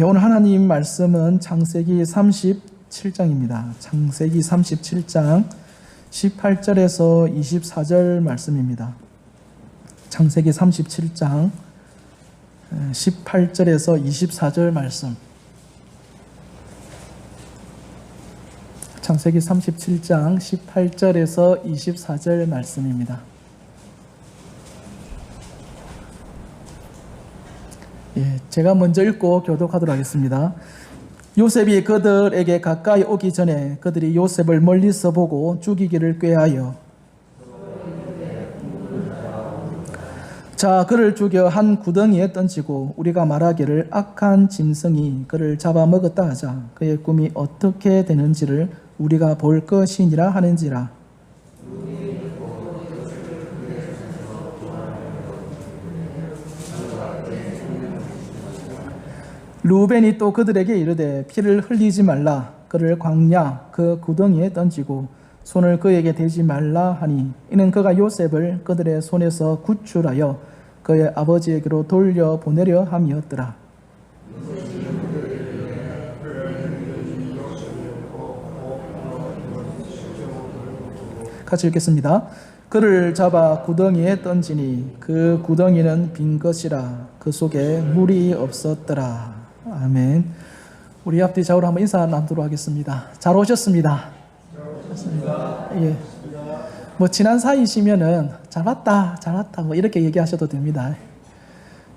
예, 오늘 하나님 말씀은 창세기 37장입니다. 창세기 37장 18절에서 24절 말씀입니다. 창세기 37장 18절에서 24절 말씀. 창세기 37장 18절에서 24절 말씀입니다. 예, 제가 먼저 읽고 교독하도록 하겠습니다. 요셉이 그들에게 가까이 오기 전에 그들이 요셉을 멀리서 보고 죽이기를 꾀하여 자 그를 죽여 한 구덩이에 던지고 우리가 말하기를 악한 짐승이 그를 잡아먹었다 하자. 그의 꿈이 어떻게 되는지를 우리가 볼 것이니라 하는지라. 루벤이 또 그들에게 이르되 피를 흘리지 말라. 그를 광야 그 구덩이에 던지고 손을 그에게 대지 말라 하니 이는 그가 요셉을 그들의 손에서 구출하여 그의 아버지에게로 돌려보내려 함이었더라. 같이 읽겠습니다. 그를 잡아 구덩이에 던지니 그 구덩이는 빈 것이라 그 속에 물이 없었더라. 아멘. 우리 앞뒤 좌우로 한번 인사 나누도록 하겠습니다. 잘 오셨습니다. 예. 뭐 지난 사이시면은 잘 왔다 뭐 이렇게 얘기하셔도 됩니다.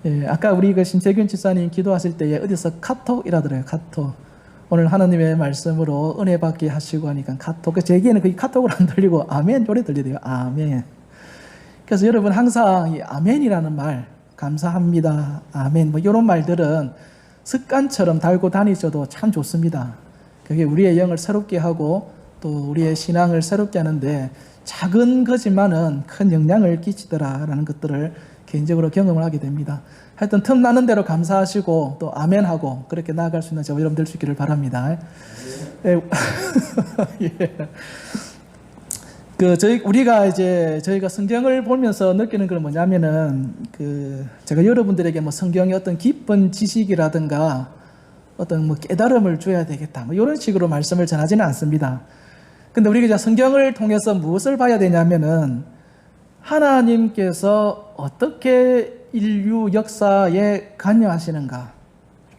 예. 아까 우리 그 신태균 집사님 기도하실 때에 어디서 카톡이라더래요. 카톡. 오늘 하나님의 말씀으로 은혜 받게 하시고 하니까 카톡. 제게는 그 카톡으로 안 들리고 아멘 노래 들리대요. 아멘. 그래서 여러분 항상 이 아멘이라는 말, 감사합니다, 아멘 뭐 이런 말들은 습관처럼 달고 다니셔도 참 좋습니다. 그게 우리의 영을 새롭게 하고 또 우리의 신앙을 새롭게 하는데 작은 거지만은 큰 영향을 끼치더라라는 것들을 개인적으로 경험을 하게 됩니다. 하여튼 틈나는 대로 감사하시고 또 아멘하고 그렇게 나아갈 수 있는 저와 여러분 될 수 있기를 바랍니다. 예. 저희가 성경을 보면서 느끼는 건 뭐냐면은 제가 여러분들에게 뭐 성경의 어떤 깊은 지식이라든가 어떤 뭐 깨달음을 줘야 되겠다 뭐 이런 식으로 말씀을 전하지는 않습니다. 근데 우리가 성경을 통해서 무엇을 봐야 되냐면은 하나님께서 어떻게 인류 역사에 관여하시는가.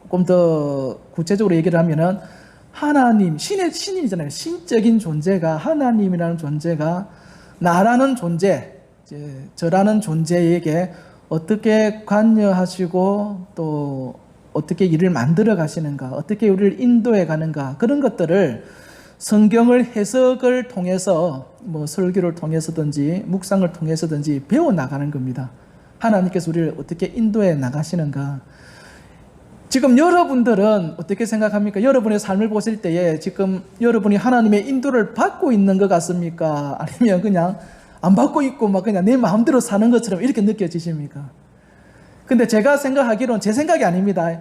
조금 더 구체적으로 얘기를 하면은 하나님, 신이잖아요. 신적인 존재가, 하나님이라는 존재가 나라는 존재, 저라는 존재에게 어떻게 관여하시고 또 어떻게 일을 만들어 가시는가, 어떻게 우리를 인도해 가는가, 그런 것들을 성경을 해석을 통해서 뭐 설교를 통해서든지 묵상을 통해서든지 배워 나가는 겁니다. 하나님께서 우리를 어떻게 인도해 나가시는가. 지금 여러분들은 어떻게 생각합니까? 여러분의 삶을 보실 때에 지금 여러분이 하나님의 인도를 받고 있는 것 같습니까? 아니면 그냥 안 받고 있고 막 그냥 내 마음대로 사는 것처럼 이렇게 느껴지십니까? 근데 제가 생각하기로는 제 생각이 아닙니다.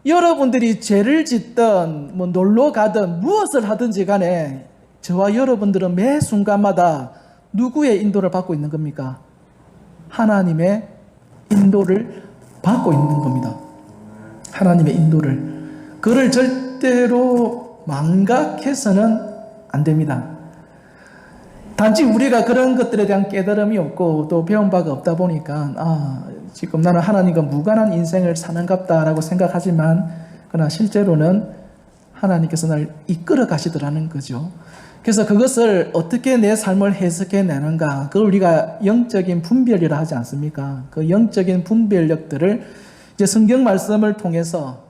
여러분들이 죄를 짓든 뭐 놀러 가든 무엇을 하든지 간에 저와 여러분들은 매 순간마다 누구의 인도를 받고 있는 겁니까? 하나님의 인도를 받고 있는 겁니다. 하나님의 인도를. 그를 절대로 망각해서는 안 됩니다. 단지 우리가 그런 것들에 대한 깨달음이 없고 또 배운 바가 없다 보니까 지금 나는 하나님과 무관한 인생을 사는갑다라고 생각하지만 그러나 실제로는 하나님께서 나를 이끌어 가시더라는 거죠. 그래서 그것을 어떻게 내 삶을 해석해내는가, 그걸 우리가 영적인 분별이라 하지 않습니까? 그 영적인 분별력들을 이제 성경 말씀을 통해서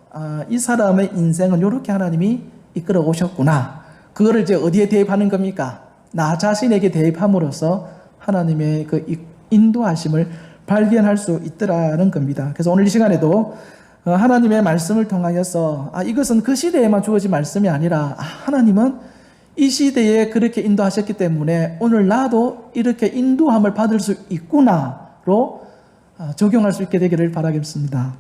이 사람의 인생은 이렇게 하나님이 이끌어 오셨구나. 그거를 이제 어디에 대입하는 겁니까? 나 자신에게 대입함으로써 하나님의 그 인도하심을 발견할 수 있더라는 겁니다. 그래서 오늘 이 시간에도 하나님의 말씀을 통하여서 이것은 그 시대에만 주어진 말씀이 아니라 하나님은 이 시대에 그렇게 인도하셨기 때문에 오늘 나도 이렇게 인도함을 받을 수 있구나로 적용할 수 있게 되기를 바라겠습니다.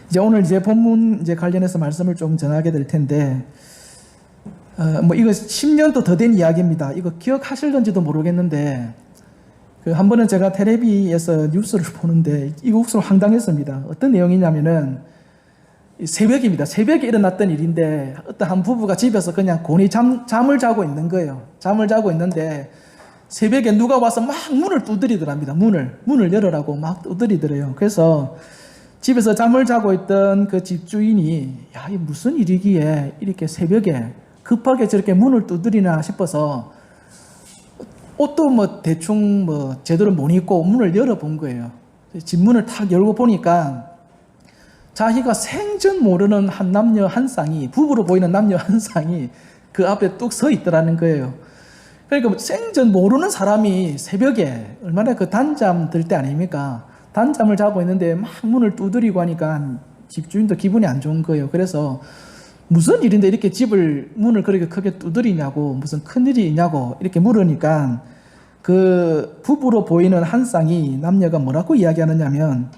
이제 오늘 본문 관련해서 말씀을 좀 전하게 될 텐데, 이거 10년도 더 된 이야기입니다. 이거 기억하실런지도 모르겠는데, 한 번은 제가 텔레비에서 뉴스를 보는데 이거 국수로 황당했습니다. 어떤 내용이냐면은 새벽입니다. 새벽에 일어났던 일인데 어떤 한 부부가 집에서 그냥 곤히 잠을 자고 있는 거예요. 잠을 자고 있는데 새벽에 누가 와서 막 문을 두드리더랍니다. 문을 열으라고 막 두드리더래요. 그래서 집에서 잠을 자고 있던 그 집주인이 야, 이 무슨 일이기에 이렇게 새벽에 급하게 저렇게 문을 두드리나 싶어서 옷도 뭐 대충 뭐 제대로 못 입고 문을 열어본 거예요. 집 문을 탁 열고 보니까 자기가 생전 모르는 한 남녀 한 쌍이, 부부로 보이는 남녀 한 쌍이 그 앞에 뚝 서 있더라는 거예요. 그러니까 생전 모르는 사람이 새벽에 얼마나 그 단잠 들 때 아닙니까? 단잠을 자고 있는데 막 문을 두드리고 하니까 집주인도 기분이 안 좋은 거예요. 그래서 무슨 일인데 이렇게 집을 문을 그렇게 크게 두드리냐고, 무슨 큰일이 있냐고 이렇게 물으니까 그 부부로 보이는 한 쌍이 남녀가 뭐라고 이야기하느냐면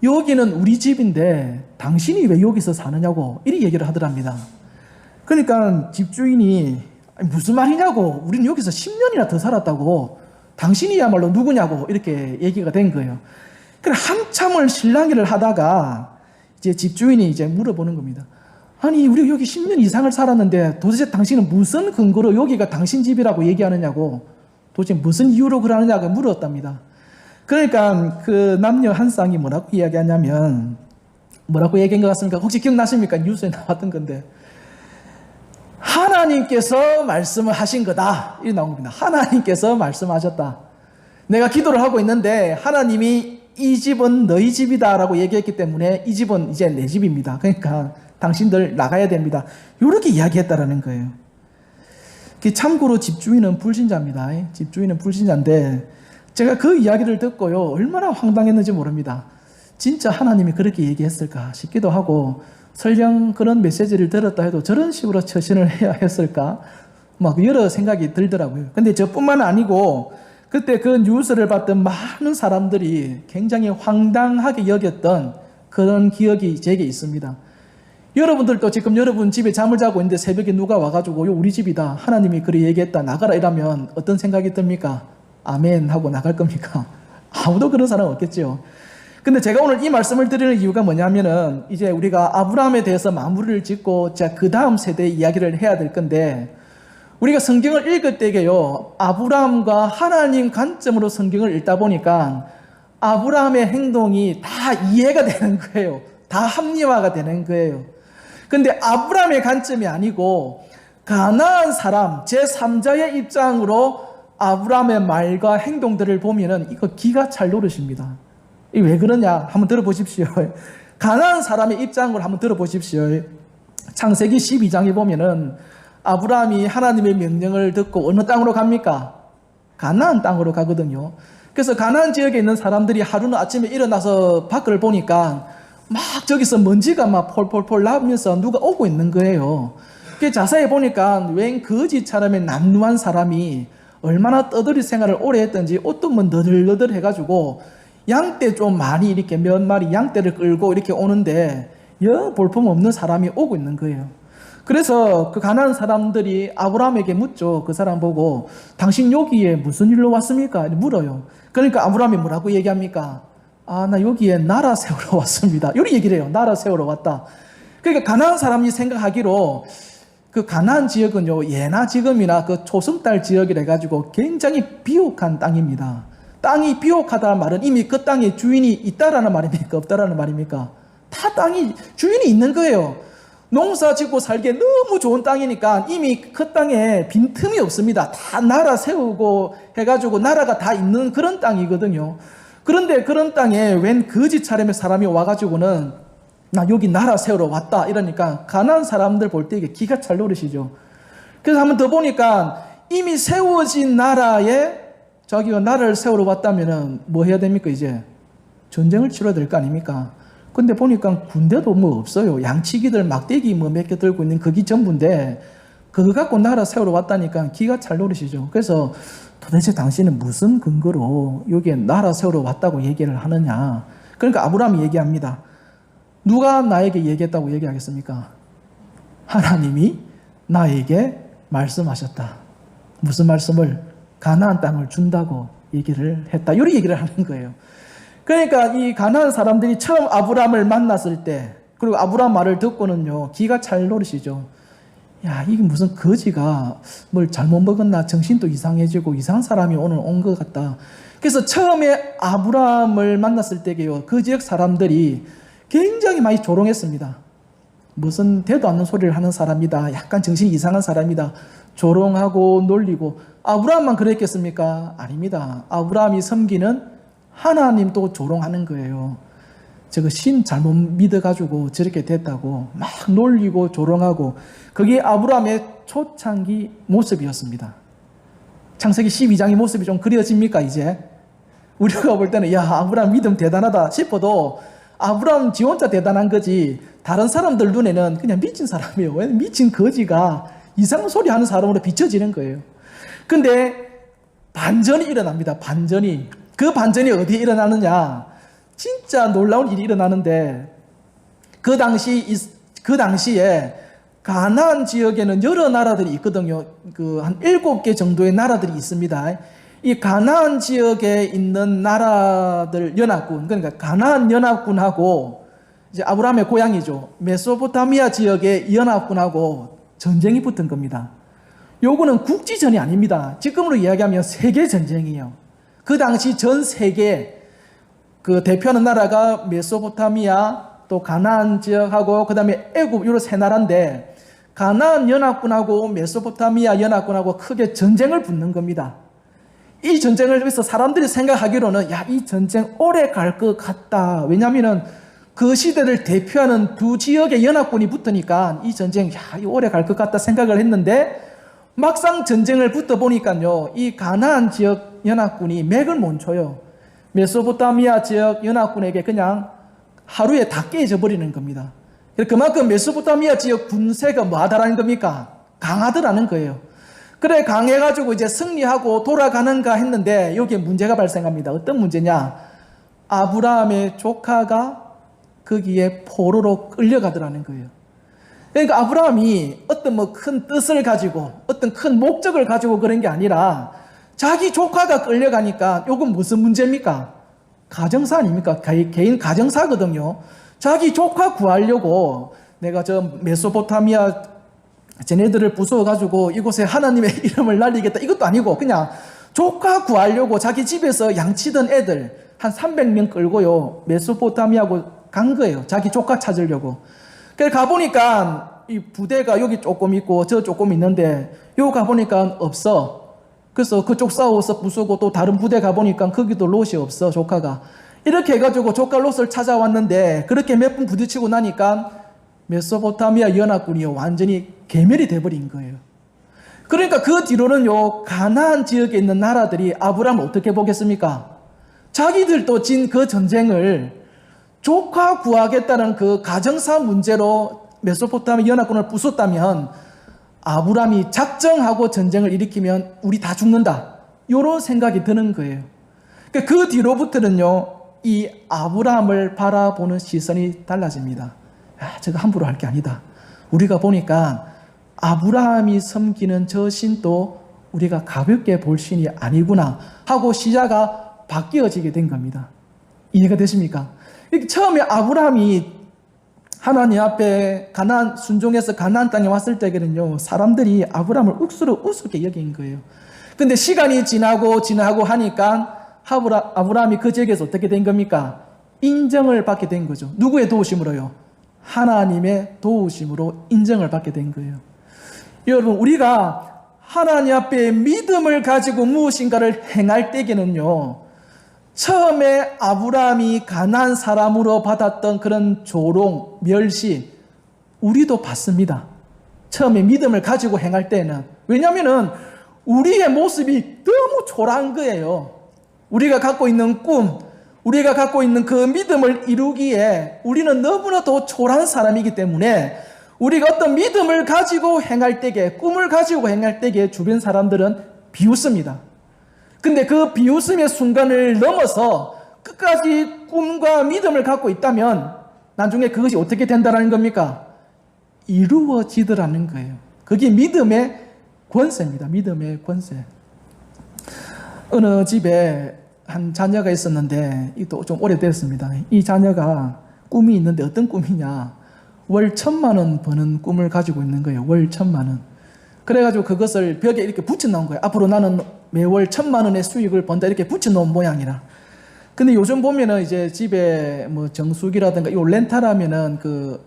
여기는 우리 집인데 당신이 왜 여기서 사느냐고 이렇게 얘기를 하더랍니다. 그러니까 집주인이 무슨 말이냐고, 우리는 여기서 10년이나 더 살았다고, 당신이야말로 누구냐고 이렇게 얘기가 된 거예요. 그래 한참을 실랑이를 하다가 이제 집주인이 이제 물어보는 겁니다. 아니 우리 여기 10년 이상을 살았는데 도대체 당신은 무슨 근거로 여기가 당신 집이라고 얘기하느냐고, 도대체 무슨 이유로 그러느냐고 물었답니다. 그러니까 그 남녀 한 쌍이 뭐라고 이야기하냐면, 뭐라고 얘기한 것 같습니까? 혹시 기억나십니까? 뉴스에 나왔던 건데, 하나님께서 말씀을 하신 거다 이렇게 나온 겁니다. 하나님께서 말씀하셨다. 내가 기도를 하고 있는데 하나님이 이 집은 너희 집이다 라고 얘기했기 때문에 이 집은 이제 내 집입니다. 그러니까 당신들 나가야 됩니다. 이렇게 이야기했다라는 거예요. 참고로 집주인은 불신자입니다. 집주인은 불신자인데 제가 그 이야기를 듣고요, 얼마나 황당했는지 모릅니다. 진짜 하나님이 그렇게 얘기했을까 싶기도 하고, 설령 그런 메시지를 들었다 해도 저런 식으로 처신을 해야 했을까? 막 여러 생각이 들더라고요. 근데 저뿐만 아니고 그때 그 뉴스를 봤던 많은 사람들이 굉장히 황당하게 여겼던 그런 기억이 제게 있습니다. 여러분들도 지금 여러분 집에 잠을 자고 있는데 새벽에 누가 와가지고 우리 집이다, 하나님이 그래 얘기했다, 나가라 이러면 어떤 생각이 듭니까? 아멘 하고 나갈 겁니까? 아무도 그런 사람 없겠죠. 근데 제가 오늘 이 말씀을 드리는 이유가 뭐냐면은 이제 우리가 아브라함에 대해서 마무리를 짓고 자, 그 다음 세대의 이야기를 해야 될 건데, 우리가 성경을 읽을 때에요, 아브라함과 하나님 관점으로 성경을 읽다 보니까 아브라함의 행동이 다 이해가 되는 거예요. 다 합리화가 되는 거예요. 근데 아브라함의 관점이 아니고 가나안 사람 제3자의 입장으로 아브라함의 말과 행동들을 보면은 이거 기가 찰 노릇입니다. 이 왜 그러냐 한번 들어보십시오. 가나안 사람의 입장을 한번 들어보십시오. 창세기 12장에 보면은 아브라함이 하나님의 명령을 듣고 어느 땅으로 갑니까? 가나안 땅으로 가거든요. 그래서 가나안 지역에 있는 사람들이 하루는 아침에 일어나서 밖을 보니까 막 저기서 먼지가 막 폴폴폴 나면서 누가 오고 있는 거예요. 자세히 보니까 웬 거지처럼의 남루한 사람이 얼마나 떠들이 생활을 오래 했던지 옷도 뭐 너덜너덜 해가지고 양떼 좀 많이 이렇게 몇 마리 양떼를 끌고 이렇게 오는데 영 볼품 없는 사람이 오고 있는 거예요. 그래서 그 가난한 사람들이 아브라함에게 묻죠. 그 사람 보고 당신 여기에 무슨 일로 왔습니까? 물어요. 그러니까 아브라함이 뭐라고 얘기합니까? 아, 나 여기에 나라 세우러 왔습니다. 이렇게 얘기를 해요. 나라 세우러 왔다. 그러니까 가난한 사람이 생각하기로 그 가나안 지역은요, 예나 지금이나 그 초승달 지역이라 해가지고 굉장히 비옥한 땅입니다. 땅이 비옥하다는 말은 이미 그 땅에 주인이 있다라는 말입니까? 없다라는 말입니까? 다 땅이 주인이 있는 거예요. 농사 짓고 살기에 너무 좋은 땅이니까 이미 그 땅에 빈틈이 없습니다. 다 나라 세우고 해가지고 나라가 다 있는 그런 땅이거든요. 그런데 그런 땅에 웬 거지 차림의 사람이 와가지고는 나 여기 나라 세우러 왔다 이러니까 가난한 사람들 볼 때 이게 기가 찰 노릇이죠. 그래서 한번 더 보니까 이미 세워진 나라에 자기가 나라를 세우러 왔다면은 뭐 해야 됩니까? 이제 전쟁을 치러야 될 거 아닙니까? 근데 보니까 군대도 뭐 없어요. 양치기들 막대기 뭐 몇 개 들고 있는 그게 전부인데 그거 갖고 나라 세우러 왔다니까 기가 찰 노릇이죠. 그래서 도대체 당신은 무슨 근거로 여기에 나라 세우러 왔다고 얘기를 하느냐. 그러니까 아브라함이 얘기합니다. 누가 나에게 얘기했다고 얘기하겠습니까? 하나님이 나에게 말씀하셨다. 무슨 말씀을? 가나안 땅을 준다고 얘기를 했다. 이런 얘기를 하는 거예요. 그러니까 이 가나안 사람들이 처음 아브라함을 만났을 때 그리고 아브라함 말을 듣고는요, 기가 찰 노릇이죠. 야, 이게 무슨 거지가 뭘 잘못 먹었나, 정신도 이상해지고 이상한 사람이 오늘 온 것 같다. 그래서 처음에 아브라함을 만났을 때게요, 그 지역 사람들이 굉장히 많이 조롱했습니다. 무슨 되도 않는 소리를 하는 사람이다, 약간 정신이 이상한 사람이다, 조롱하고 놀리고. 아브라함만 그랬겠습니까? 아닙니다. 아브라함이 섬기는 하나님도 조롱하는 거예요. 저거 신 잘못 믿어가지고 저렇게 됐다고 막 놀리고 조롱하고. 그게 아브라함의 초창기 모습이었습니다. 창세기 12장의 모습이 좀 그려집니까 이제? 우리가 볼 때는 야, 아브라함 믿음 대단하다 싶어도 아브라함 지 혼자 대단한 거지, 다른 사람들 눈에는 그냥 미친 사람이에요. 미친 거지가 이상한 소리 하는 사람으로 비춰지는 거예요. 근데 반전이 일어납니다. 반전이. 그 반전이 어디에 일어나느냐, 진짜 놀라운 일이 일어나는데, 그 당시에 가나안 지역에는 여러 나라들이 있거든요. 한 7개 정도의 나라들이 있습니다. 이 가나안 지역에 있는 나라들 연합군, 그러니까 가나안 연합군하고 이제 아브라함의 고향이죠, 메소포타미아 지역의 연합군하고 전쟁이 붙은 겁니다. 요거는 국지전이 아닙니다. 지금으로 이야기하면 세계 전쟁이에요. 그 당시 전 세계 그 대표하는 나라가 메소포타미아, 또 가나안 지역하고 그 다음에 애굽, 요런 세 나라인데, 가나안 연합군하고 메소포타미아 연합군하고 크게 전쟁을 붙는 겁니다. 이 전쟁을 위해서 사람들이 생각하기로는 야, 이 전쟁 오래 갈 것 같다. 왜냐하면 그 시대를 대표하는 두 지역의 연합군이 붙으니까 이 전쟁, 야, 이 오래 갈 것 같다 생각을 했는데, 막상 전쟁을 붙어 보니까요, 이 가나안 지역 연합군이 맥을 못 쳐요. 메소포타미아 지역 연합군에게 그냥 하루에 다 깨져 버리는 겁니다. 그만큼 메소포타미아 지역 군세가 뭐하다라는 겁니까? 강하더라는 거예요. 그래, 강해가지고 이제 승리하고 돌아가는가 했는데 여기에 문제가 발생합니다. 어떤 문제냐? 아브라함의 조카가 거기에 포로로 끌려가더라는 거예요. 그러니까 아브라함이 어떤 뭐 큰 뜻을 가지고 어떤 큰 목적을 가지고 그런 게 아니라 자기 조카가 끌려가니까, 요건 무슨 문제입니까? 가정사 아닙니까? 개인 가정사거든요. 자기 조카 구하려고 내가 저 메소포타미아 쟤네들을 부숴가지고 이곳에 하나님의 이름을 날리겠다, 이것도 아니고 그냥 조카 구하려고 자기 집에서 양치던 애들 한 300명 끌고요, 메소포타미아고 간 거예요. 자기 조카 찾으려고. 그래서 가보니까 이 부대가 여기 조금 있고 저 조금 있는데, 요 가보니까 없어. 그래서 그쪽 싸워서 부수고 또 다른 부대 가보니까 거기도 롯이 없어, 조카가. 이렇게 해가지고 조카 롯을 찾아왔는데, 그렇게 몇 분 부딪히고 나니까 메소포타미아 연합군이 완전히 괴멸이 돼버린 거예요. 그러니까 그 뒤로는요, 가나안 지역에 있는 나라들이 아브라함을 어떻게 보겠습니까? 자기들도 진 그 전쟁을 조카 구하겠다는 그 가정사 문제로 메소포타미아 연합군을 부쉈다면, 아브라함이 작정하고 전쟁을 일으키면 우리 다 죽는다, 이런 생각이 드는 거예요. 그 뒤로부터는요, 이 아브라함을 바라보는 시선이 달라집니다. 야, 저거 함부로 할 게 아니다. 우리가 보니까 아브라함이 섬기는 저 신도 우리가 가볍게 볼 신이 아니구나 하고 시야가 바뀌어지게 된 겁니다. 이해가 되십니까? 처음에 아브라함이 하나님 앞에 순종해서 가나안 땅에 왔을 때에는요, 사람들이 아브라함을 억수로 우습게 여긴 거예요. 근데 시간이 지나고 하니까 아브라함이 그 지역에서 어떻게 된 겁니까? 인정을 받게 된 거죠. 누구의 도우심으로요? 하나님의 도우심으로 인정을 받게 된 거예요. 여러분, 우리가 하나님 앞에 믿음을 가지고 무엇인가를 행할 때에는요, 처음에 아브라함이 가나안 사람으로 받았던 그런 조롱, 멸시, 우리도 받습니다. 처음에 믿음을 가지고 행할 때는. 왜냐하면 우리의 모습이 너무 초라한 거예요. 우리가 갖고 있는 꿈, 우리가 갖고 있는 그 믿음을 이루기에 우리는 너무나도 초라한 사람이기 때문에, 우리가 어떤 믿음을 가지고 행할 때에, 꿈을 가지고 행할 때에 주변 사람들은 비웃습니다. 근데 그 비웃음의 순간을 넘어서 끝까지 꿈과 믿음을 갖고 있다면 나중에 그것이 어떻게 된다는 겁니까? 이루어지더라는 거예요. 그게 믿음의 권세입니다. 믿음의 권세. 어느 집에 한 자녀가 있었는데, 이도 좀 오래됐습니다. 이 자녀가 꿈이 있는데 어떤 꿈이냐? 월 1,000만 원 버는 꿈을 가지고 있는 거예요. 월 1,000만 원. 그래가지고 그것을 벽에 이렇게 붙여놓은 거예요. 앞으로 나는 매월 1,000만 원의 수익을 번다 이렇게 붙여놓은 모양이라. 근데 요즘 보면은 이제 집에 뭐 정수기라든가 요 렌탈하면은 그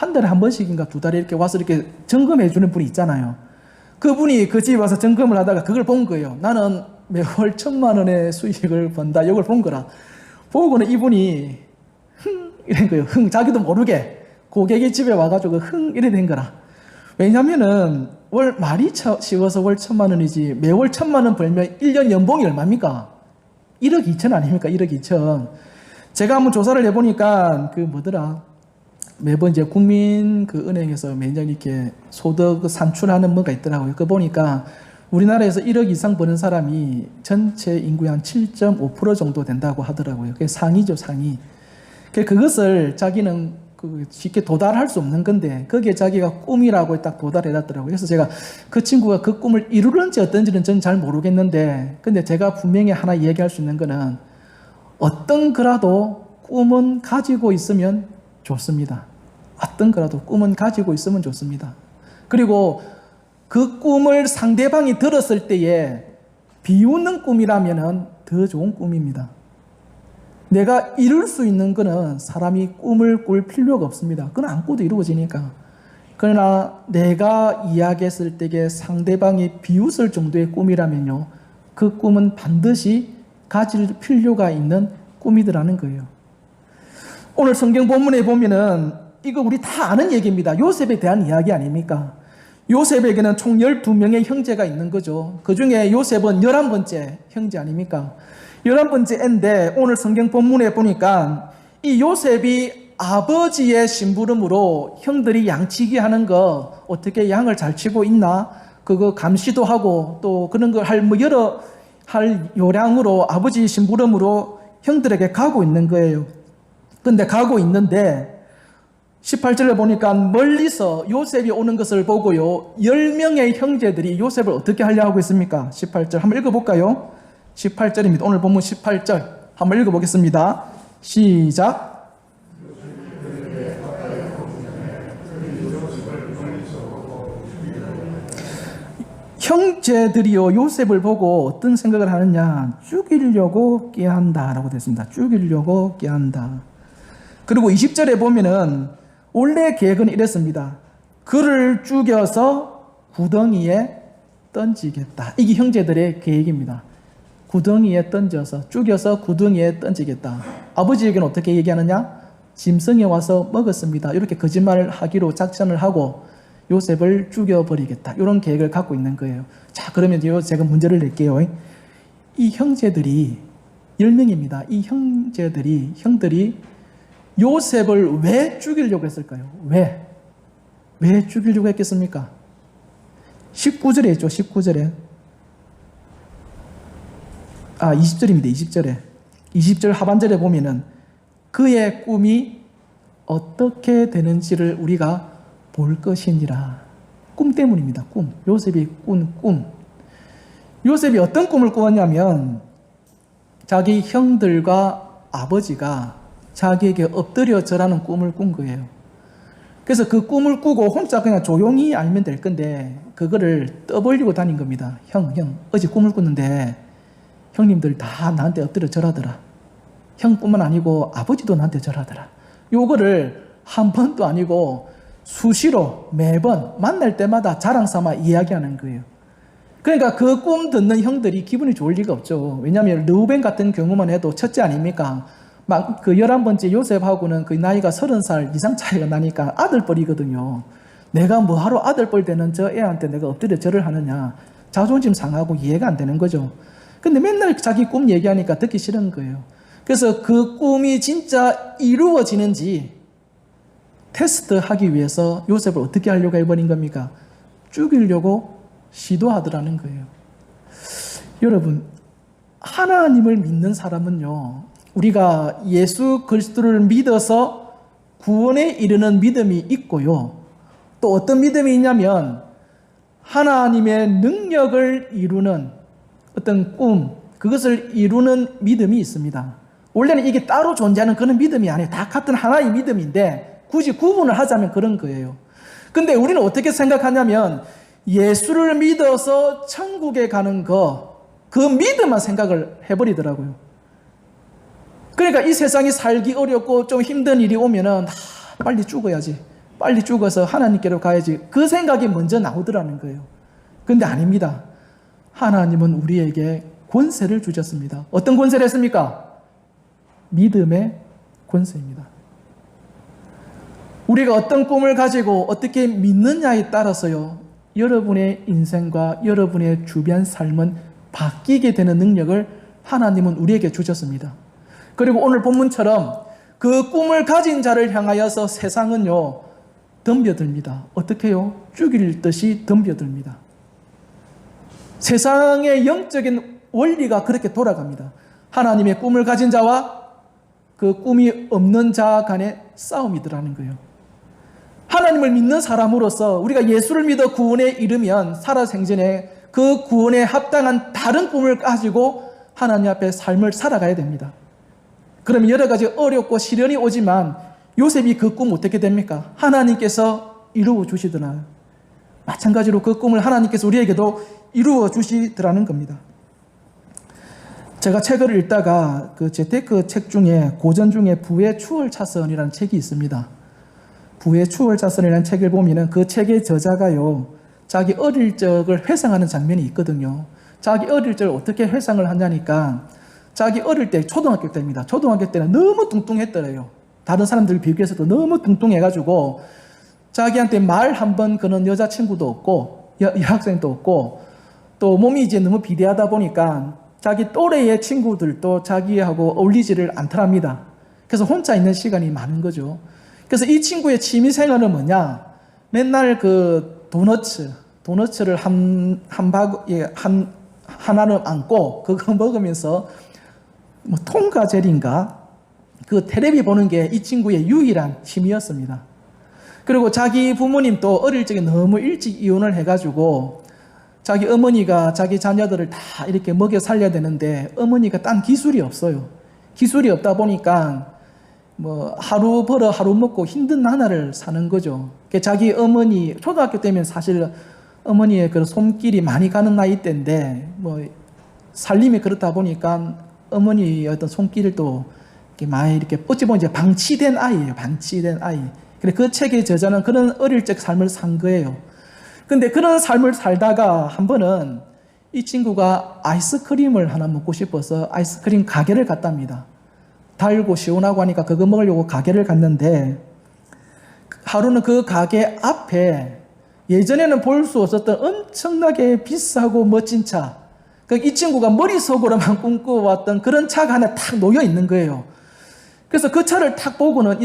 한 달에 한 번씩인가 두 달에 이렇게 와서 이렇게 점검해 주는 분이 있잖아요. 그분이 그 집에 와서 점검을 하다가 그걸 본 거예요. 나는 매월 1,000만 원의 수익을 번다. 이걸 본 거라. 보고는 이분이 이런 거예요. 자기도 모르게 고객이 집에 와가지고 이래 된 거라. 왜냐면은 말이 쉬워서 월 1,000만 원이지 매월 1,000만 원 벌면 1년 연봉이 얼마입니까? 1억 2천 아닙니까? 1억 2천. 제가 한번 조사를 해보니까 그 뭐더라. 매번 이제 국민 그 은행에서 매년 이렇게 소득 산출하는 뭐가 있더라고요. 그거 보니까 우리나라에서 1억 이상 버는 사람이 전체 인구의 한 7.5% 정도 된다고 하더라고요. 그게 상위죠, 상위. 그것을 자기는 쉽게 도달할 수 없는 건데 거기에 자기가 꿈이라고 딱 도달해놨더라고요. 그래서 제가 그 친구가 그 꿈을 이루는지 어떤지는 저는 잘 모르겠는데 근데 제가 분명히 하나 얘기할 수 있는 거는 어떤 거라도 꿈은 가지고 있으면 좋습니다. 어떤 거라도 꿈은 가지고 있으면 좋습니다. 그리고 그 꿈을 상대방이 들었을 때에 비웃는 꿈이라면 더 좋은 꿈입니다. 내가 이룰 수 있는 거는 사람이 꿈을 꿀 필요가 없습니다. 그건 안 꿔도 이루어지니까. 그러나 내가 이야기했을 때에 상대방이 비웃을 정도의 꿈이라면요. 그 꿈은 반드시 가질 필요가 있는 꿈이더라는 거예요. 오늘 성경 본문에 보면은 이거 우리 다 아는 얘기입니다. 요셉에 대한 이야기 아닙니까? 요셉에게는 총 12명의 형제가 있는 거죠. 그 중에 요셉은 11번째 형제 아닙니까? 11번째인데 오늘 성경 본문에 보니까 이 요셉이 아버지의 심부름으로 형들이 양치기 하는 거 어떻게 양을 잘 치고 있나? 그거 감시도 하고 또 그런 걸 여러 할 요량으로 아버지 심부름으로 형들에게 가고 있는 거예요. 근데 가고 있는데 18절에 보니까 멀리서 요셉이 오는 것을 보고요. 10명의 형제들이 요셉을 어떻게 하려 하고 있습니까? 18절 한번 읽어볼까요? 18절입니다. 오늘 본문 18절 한번 읽어보겠습니다. 시작. 형제들이요 요셉을 보고 어떤 생각을 하느냐? 죽이려고 꾀한다 라고 됐습니다. 죽이려고 꾀한다. 그리고 20절에 보면은 원래 계획은 이랬습니다. 그를 죽여서 구덩이에 던지겠다. 이게 형제들의 계획입니다. 구덩이에 던져서 죽여서 구덩이에 던지겠다. 아버지에게는 어떻게 얘기하느냐? 짐승이 와서 먹었습니다. 이렇게 거짓말을 하기로 작전을 하고 요셉을 죽여버리겠다. 이런 계획을 갖고 있는 거예요. 자, 그러면 제가 문제를 낼게요. 이 형제들이 10명입니다. 이 형들이 요셉을 왜 죽이려고 했을까요? 왜 죽이려고 했겠습니까? 19절에 있죠. 19절에 20절입니다. 20절에 20절 하반절에 보면은 그의 꿈이 어떻게 되는지를 우리가 볼 것이니라. 꿈 때문입니다. 꿈. 요셉이 꾼 꿈. 요셉이 어떤 꿈을 꾸었냐면 자기 형들과 아버지가 자기에게 엎드려 절하는 꿈을 꾼 거예요. 그래서 그 꿈을 꾸고 혼자 그냥 조용히 알면 될 건데 그거를 떠벌리고 다닌 겁니다. 형, 어제 꿈을 꿨는데 형님들 다 나한테 엎드려 절하더라. 형뿐만 아니고 아버지도 나한테 절하더라. 요거를 한 번도 아니고 수시로 매번 만날 때마다 자랑 삼아 이야기하는 거예요. 그러니까 그 꿈 듣는 형들이 기분이 좋을 리가 없죠. 왜냐하면 르우벤 같은 경우만 해도 첫째 아닙니까? 막 그 11번째 요셉하고는 그 나이가 30살 이상 차이가 나니까 아들뻘이거든요. 내가 뭐하러 아들뻘 되는 저 애한테 내가 엎드려 절을 하느냐. 자존심 상하고 이해가 안 되는 거죠. 근데 맨날 자기 꿈 얘기하니까 듣기 싫은 거예요. 그래서 그 꿈이 진짜 이루어지는지 테스트하기 위해서 요셉을 어떻게 하려고 해버린 겁니까? 죽이려고 시도하더라는 거예요. 여러분, 하나님을 믿는 사람은요, 우리가 예수 그리스도를 믿어서 구원에 이르는 믿음이 있고요. 또 어떤 믿음이 있냐면 하나님의 능력을 이루는 어떤 꿈, 그것을 이루는 믿음이 있습니다. 원래는 이게 따로 존재하는 그런 믿음이 아니에요. 다 같은 하나의 믿음인데 굳이 구분을 하자면 그런 거예요. 근데 우리는 어떻게 생각하냐면 예수를 믿어서 천국에 가는 그 믿음만 생각을 해버리더라고요. 그러니까 이 세상이 살기 어렵고 좀 힘든 일이 오면은 빨리 죽어야지. 빨리 죽어서 하나님께로 가야지. 그 생각이 먼저 나오더라는 거예요. 근데 아닙니다. 하나님은 우리에게 권세를 주셨습니다. 어떤 권세를 했습니까? 믿음의 권세입니다. 우리가 어떤 꿈을 가지고 어떻게 믿느냐에 따라서요, 여러분의 인생과 여러분의 주변 삶은 바뀌게 되는 능력을 하나님은 우리에게 주셨습니다. 그리고 오늘 본문처럼 그 꿈을 가진 자를 향하여서 세상은요, 덤벼듭니다. 어떻게요? 죽일 듯이 덤벼듭니다. 세상의 영적인 원리가 그렇게 돌아갑니다. 하나님의 꿈을 가진 자와 그 꿈이 없는 자 간의 싸움이더라는 거예요. 하나님을 믿는 사람으로서 우리가 예수를 믿어 구원에 이르면 살아생전에 그 구원에 합당한 다른 꿈을 가지고 하나님 앞에 삶을 살아가야 됩니다. 그러면 여러 가지 어렵고 시련이 오지만 요셉이 그 꿈 어떻게 됩니까? 하나님께서 이루어 주시더라. 마찬가지로 그 꿈을 하나님께서 우리에게도 이루어 주시더라는 겁니다. 제가 책을 읽다가 그 재테크 책 중에 고전 중에 부의 추월차선이라는 책이 있습니다. 부의 추월차선이라는 책을 보면은 그 책의 저자가요, 자기 어릴 적을 회상하는 장면이 있거든요. 자기 어릴 적을 어떻게 회상을 하냐니까 자기 어릴 때 초등학교 때입니다. 초등학교 때는 너무 뚱뚱했더래요. 다른 사람들 비교해서도 너무 뚱뚱해가지고 자기한테 말 한 번 거는 여자친구도 없고 여학생도 없고 또 몸이 이제 너무 비대하다 보니까 자기 또래의 친구들도 자기하고 어울리지를 않더랍니다. 그래서 혼자 있는 시간이 많은 거죠. 그래서 이 친구의 취미 생활은 뭐냐? 맨날 그 도너츠를 하나를 안고 그거 먹으면서 뭐 통과젤인가 그 텔레비 보는 게 이 친구의 유일한 취미였습니다. 그리고 자기 부모님도 어릴 적에 너무 일찍 이혼을 해가지고 자기 어머니가 자기 자녀들을 다 이렇게 먹여 살려야 되는데 어머니가 딴 기술이 없어요. 기술이 없다 보니까 뭐 하루 벌어 하루 먹고 힘든 나날을 사는 거죠. 자기 어머니 초등학교 때면 사실 어머니의 그 손길이 많이 가는 나이 때인데 뭐 살림이 그렇다 보니까 어머니의 어떤 손길을 또 이렇게 많이 이렇게 어찌 보면 이제 방치된 아이예요. 방치된 아이. 그래 그 책의 저자는 그런 어릴 적 삶을 산 거예요. 근데 그런 삶을 살다가 한 번은 이 친구가 아이스크림을 하나 먹고 싶어서 아이스크림 가게를 갔답니다. 달고 시원하고 하니까 그거 먹으려고 가게를 갔는데 하루는 그 가게 앞에 예전에는 볼 수 없었던 엄청나게 비싸고 멋진 차, 이 친구가 머릿속으로만 꿈꿔왔던 그런 차가 하나 탁 놓여 있는 거예요. 그래서 그 차를 탁 보고는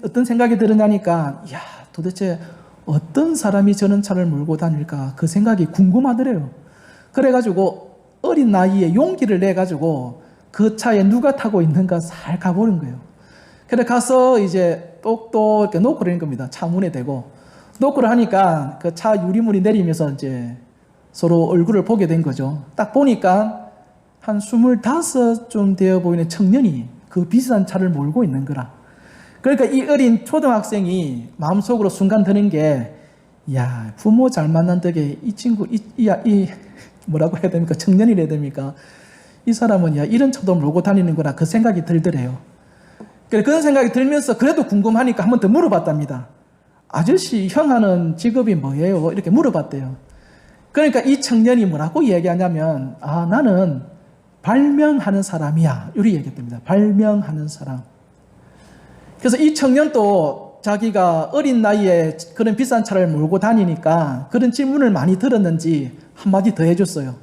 어떤 생각이 들으냐니까, 이야, 도대체 어떤 사람이 저런 차를 몰고 다닐까? 그 생각이 궁금하더래요. 그래가지고 어린 나이에 용기를 내가지고 그 차에 누가 타고 있는가 잘 가보는 거예요. 그래 가서 이제 똑똑 이렇게 노크를 하는 겁니다. 차 문에 대고. 노크를 하니까 그 차 유리문이 내리면서 이제 서로 얼굴을 보게 된 거죠. 딱 보니까 한 25좀 되어 보이는 청년이 그 비싼 차를 몰고 있는 거라. 그러니까 이 어린 초등학생이 마음속으로 순간 드는 게, 야, 부모 잘 만난 덕에 이 친구, 뭐라고 해야 됩니까? 청년이라 해야 됩니까? 이 사람은 야, 이런 차도 몰고 다니는구나. 그 생각이 들더래요. 그런 생각이 들면서 그래도 궁금하니까 한 번 더 물어봤답니다. 아저씨, 형 하는 직업이 뭐예요? 이렇게 물어봤대요. 그러니까 이 청년이 뭐라고 얘기하냐면, 아, 나는 발명하는 사람이야. 이렇게 얘기했답니다. 발명하는 사람. 그래서 이 청년도 자기가 어린 나이에 그런 비싼 차를 몰고 다니니까 그런 질문을 많이 들었는지 한마디 더 해줬어요.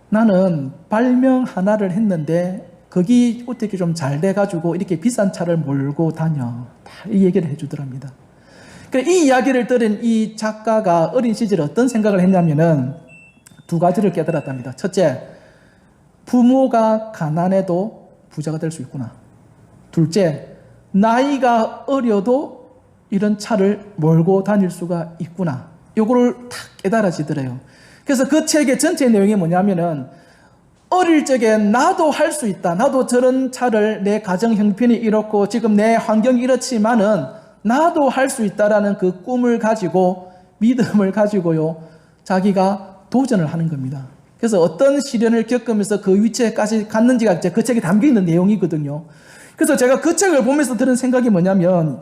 나는 발명 하나를 했는데 거기 어떻게 좀 잘 돼가지고 이렇게 비싼 차를 몰고 다녀. 다 이 얘기를 해주더랍니다. 이 이야기를 들은 이 작가가 어린 시절에 어떤 생각을 했냐면은 두 가지를 깨달았답니다. 첫째, 부모가 가난해도 부자가 될 수 있구나. 둘째, 나이가 어려도 이런 차를 몰고 다닐 수가 있구나. 요거를 탁 깨달아지더래요. 그래서 그 책의 전체 내용이 뭐냐면은 어릴 적에 나도 할 수 있다. 나도 저런 차를 내 가정 형편이 이렇고 지금 내 환경이 이렇지만은 나도 할 수 있다라는 그 꿈을 가지고 믿음을 가지고요, 자기가 도전을 하는 겁니다. 그래서 어떤 시련을 겪으면서 그 위치에까지 갔는지가 이제 그 책에 담겨 있는 내용이거든요. 그래서 제가 그 책을 보면서 드는 생각이 뭐냐면,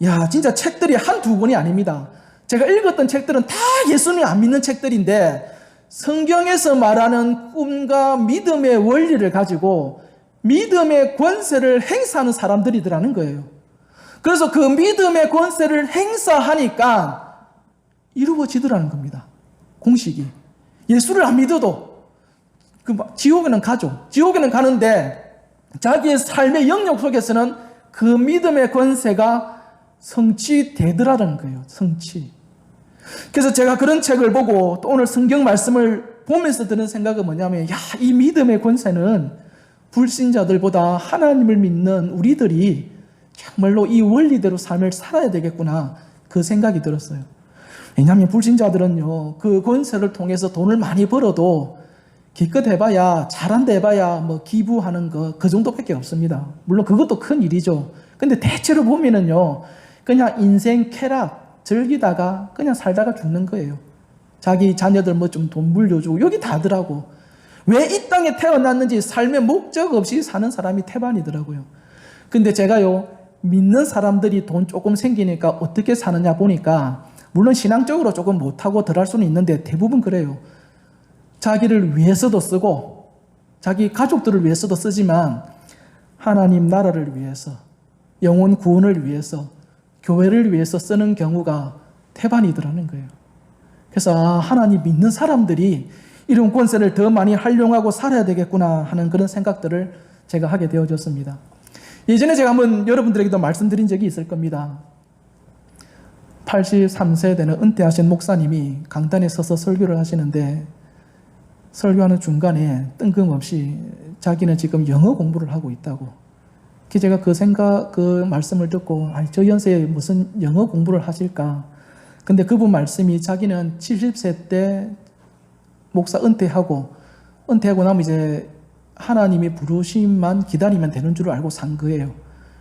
야, 진짜 책들이 한두 권이 아닙니다. 제가 읽었던 책들은 다 예수님 안 믿는 책들인데, 성경에서 말하는 꿈과 믿음의 원리를 가지고 믿음의 권세를 행사하는 사람들이더라는 거예요. 그래서 그 믿음의 권세를 행사하니까 이루어지더라는 겁니다. 공식이. 예수를 안 믿어도 지옥에는 가죠. 지옥에는 가는데 자기의 삶의 영역 속에서는 그 믿음의 권세가 성취되더라는 거예요. 성취. 그래서 제가 그런 책을 보고 또 오늘 성경 말씀을 보면서 드는 생각은 뭐냐면, 야, 이 믿음의 권세는 불신자들보다 하나님을 믿는 우리들이 정말로 이 원리대로 삶을 살아야 되겠구나, 그 생각이 들었어요. 왜냐하면 불신자들은요, 그 권세를 통해서 돈을 많이 벌어도 기껏 해봐야, 잘한다 해봐야 뭐 기부하는 거 그 정도밖에 없습니다. 물론 그것도 큰 일이죠. 근데 대체로 보면은요, 그냥 인생 쾌락 즐기다가 그냥 살다가 죽는 거예요. 자기 자녀들 뭐 좀 돈 물려주고, 여기 다더라고. 왜 이 땅에 태어났는지 삶의 목적 없이 사는 사람이 태반이더라고요. 근데 제가요, 믿는 사람들이 돈 조금 생기니까 어떻게 사느냐 보니까, 물론 신앙적으로 조금 못하고 덜할 수는 있는데 대부분 그래요. 자기를 위해서도 쓰고 자기 가족들을 위해서도 쓰지만 하나님 나라를 위해서, 영혼 구원을 위해서, 교회를 위해서 쓰는 경우가 태반이더라는 거예요. 그래서 하나님 믿는 사람들이 이런 권세를 더 많이 활용하고 살아야 되겠구나 하는 그런 생각들을 제가 하게 되어졌습니다. 예전에 제가 한번 여러분들에게도 말씀드린 적이 있을 겁니다. 83세 되는 은퇴하신 목사님이 강단에 서서 설교를 하시는데, 설교하는 중간에 뜬금없이 자기는 지금 영어 공부를 하고 있다고. 제가 그 말씀을 듣고, 아니, 저 연세에 무슨 영어 공부를 하실까? 근데 그분 말씀이, 자기는 70세 때 목사 은퇴하고 나면 이제 하나님의 부르심만 기다리면 되는 줄 알고 산 거예요.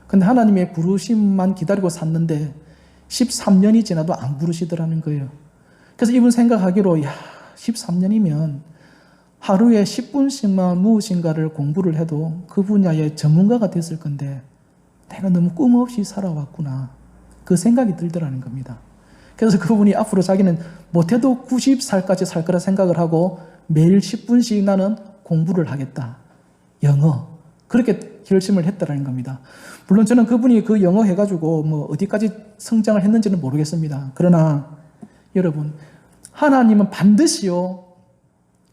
근데 하나님의 부르심만 기다리고 샀는데 13년이 지나도 안 부르시더라는 거예요. 그래서 이분 생각하기로, 야, 13년이면 하루에 10분씩만 무엇인가를 공부를 해도 그 분야의 전문가가 됐을 건데 내가 너무 꿈 없이 살아왔구나, 그 생각이 들더라는 겁니다. 그래서 그분이 앞으로 자기는 못해도 90살까지 살 거라 생각을 하고 매일 10분씩 나는 공부를 하겠다, 영어, 그렇게 결심을 했다라는 겁니다. 물론 저는 그분이 그 영어 해가지고 뭐 어디까지 성장을 했는지는 모르겠습니다. 그러나 여러분, 하나님은 반드시요,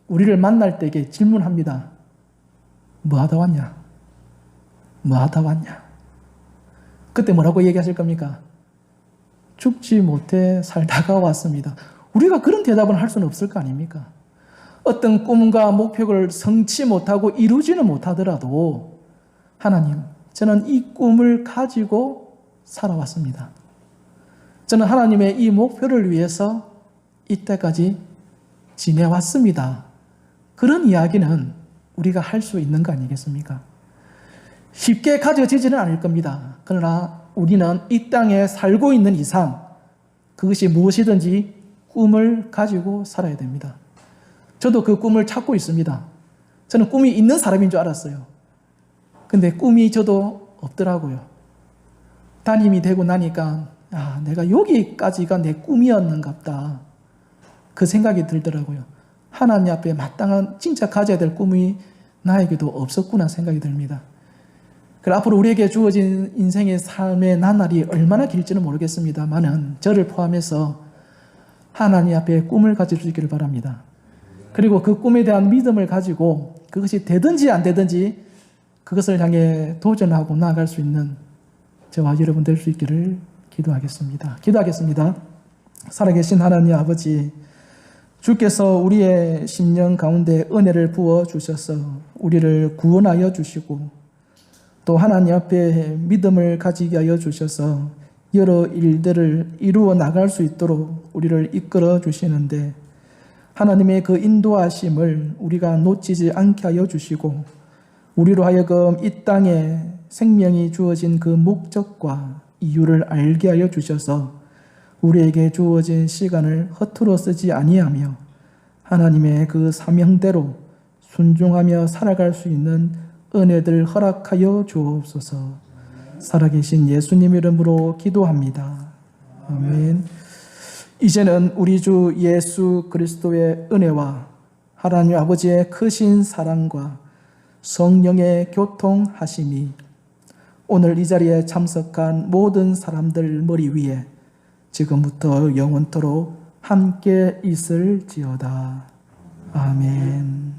우리를 만날 때에 질문합니다. 뭐 하다 왔냐? 뭐 하다 왔냐? 그때 뭐라고 얘기하실 겁니까? 죽지 못해 살다가 왔습니다. 우리가 그런 대답을 할 수는 없을 거 아닙니까? 어떤 꿈과 목표를 성취 못하고 이루지는 못하더라도, 하나님, 저는 이 꿈을 가지고 살아왔습니다. 저는 하나님의 이 목표를 위해서 이때까지 지내왔습니다. 그런 이야기는 우리가 할 수 있는 거 아니겠습니까? 쉽게 가져지지는 않을 겁니다. 그러나 우리는 이 땅에 살고 있는 이상 그것이 무엇이든지 꿈을 가지고 살아야 됩니다. 저도 그 꿈을 찾고 있습니다. 저는 꿈이 있는 사람인 줄 알았어요. 근데 꿈이 저도 없더라고요. 담임이 되고 나니까, 내가 여기까지가 내 꿈이었는갑다, 그 생각이 들더라고요. 하나님 앞에 마땅한 진짜 가져야 될 꿈이 나에게도 없었구나 생각이 듭니다. 그리고 앞으로 우리에게 주어진 인생의 삶의 나날이 얼마나 길지는 모르겠습니다만은 저를 포함해서 하나님 앞에 꿈을 가져주시기를 바랍니다. 그리고 그 꿈에 대한 믿음을 가지고 그것이 되든지 안 되든지 그것을 향해 도전하고 나아갈 수 있는 저와 여러분 될 수 있기를 기도하겠습니다. 살아계신 하나님 아버지, 주께서 우리의 심령 가운데 은혜를 부어 주셔서 우리를 구원하여 주시고 또 하나님 앞에 믿음을 가지게 하여 주셔서 여러 일들을 이루어 나갈 수 있도록 우리를 이끌어 주시는데, 하나님의 그 인도하심을 우리가 놓치지 않게 하여 주시고 우리로 하여금 이 땅에 생명이 주어진 그 목적과 이유를 알게 하여 주셔서 우리에게 주어진 시간을 허투루 쓰지 아니하며 하나님의 그 사명대로 순종하며 살아갈 수 있는 은혜들 허락하여 주옵소서. 살아계신 예수님 이름으로 기도합니다. 아멘. 이제는 우리 주 예수 그리스도의 은혜와 하나님 아버지의 크신 사랑과 성령의 교통하심이 오늘 이 자리에 참석한 모든 사람들 머리 위에 지금부터 영원토록 함께 있을지어다. 아멘.